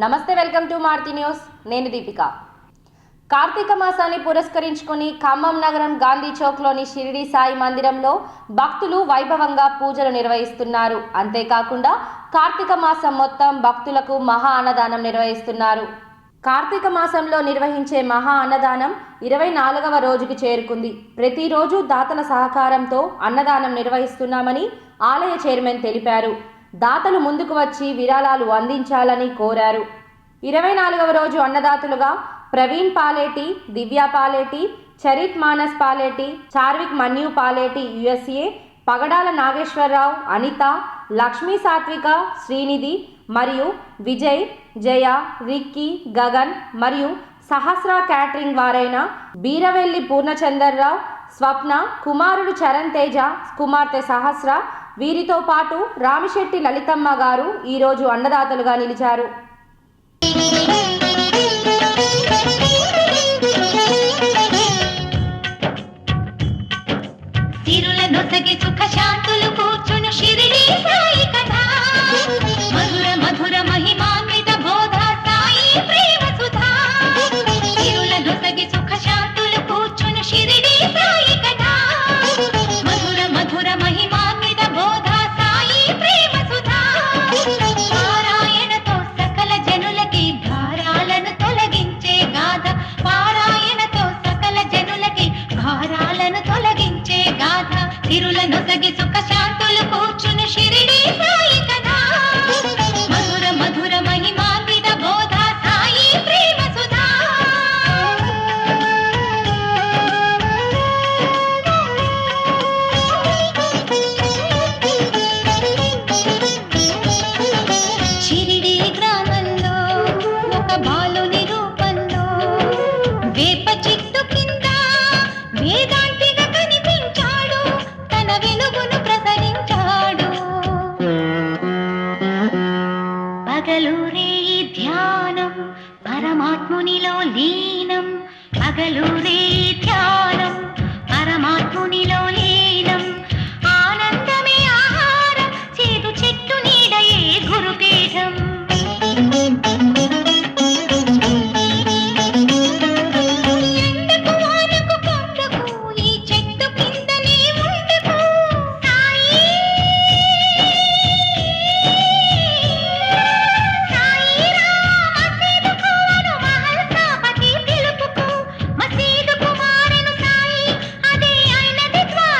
నమస్తే, welcome to Maruti news. నేను దీపిక. కార్తీక మాసాన్ని పురస్కరించుకుని ఖమ్మం నగరం గాంధీ చౌక్లోని షిరిడి సాయి మందిరంలో భక్తులు వైభవంగా పూజలు నిర్వహిస్తున్నారు. అంతేకాకుండా కార్తీక మాసం మొత్తం భక్తులకు మహా అన్నదానం నిర్వహిస్తున్నారు. కార్తీక మాసంలో నిర్వహించే మహా అన్నదానం 24వ రోజుకి చేరుకుంది. ప్రతిరోజు దాతల సహకారంతో అన్నదానం నిర్వహిస్తున్నామని ఆలయ చైర్మన్ తెలిపారు. దాతలు ముందుకు వచ్చి విరాళాలు అందించాలని కోరారు. 24వ రోజు అన్నదాతలుగా ప్రవీణ్ పాలేటి, దివ్య పాలేటి, చరిత్ మానస్ పాలేటి, చార్విక్ మన్యు పాలేటి USA, పగడాల నాగేశ్వరరావు, అనిత, లక్ష్మీ సాత్విక, శ్రీనిధి మరియు విజయ్, జయ, రిక్కీ, గగన్ మరియు సహస్ర క్యాటరింగ్ వారైన బీరవెల్లి పూర్ణచందర్రావు, స్వప్న, కుమారుడు చరణ్ తేజ, కుమార్తె సహస్ర, వీరితో పాటు రామిశెట్టి లలితమ్మ గారు ఈరోజు అన్నదాతలుగా నిలిచారు. తిరులను సగి సుఖ శాంతులు కూర్చుని షిరిడి సాయి కదా మధుర మధుర మహిమాన్విత బోధ సాయి ప్రేమ సుధా షిరిడి గ్రామంలో ఒక బాలుని రూపంలో వేప చెట్టు కింద వేదాంతిగా కనిపించాడు, తన వెలుగును ప్రసరించాడు. పగలూరే ధ్యానం పరమాత్మునిలో లీనం, పగలూరే ధ్యానం పరమాత్మునిలో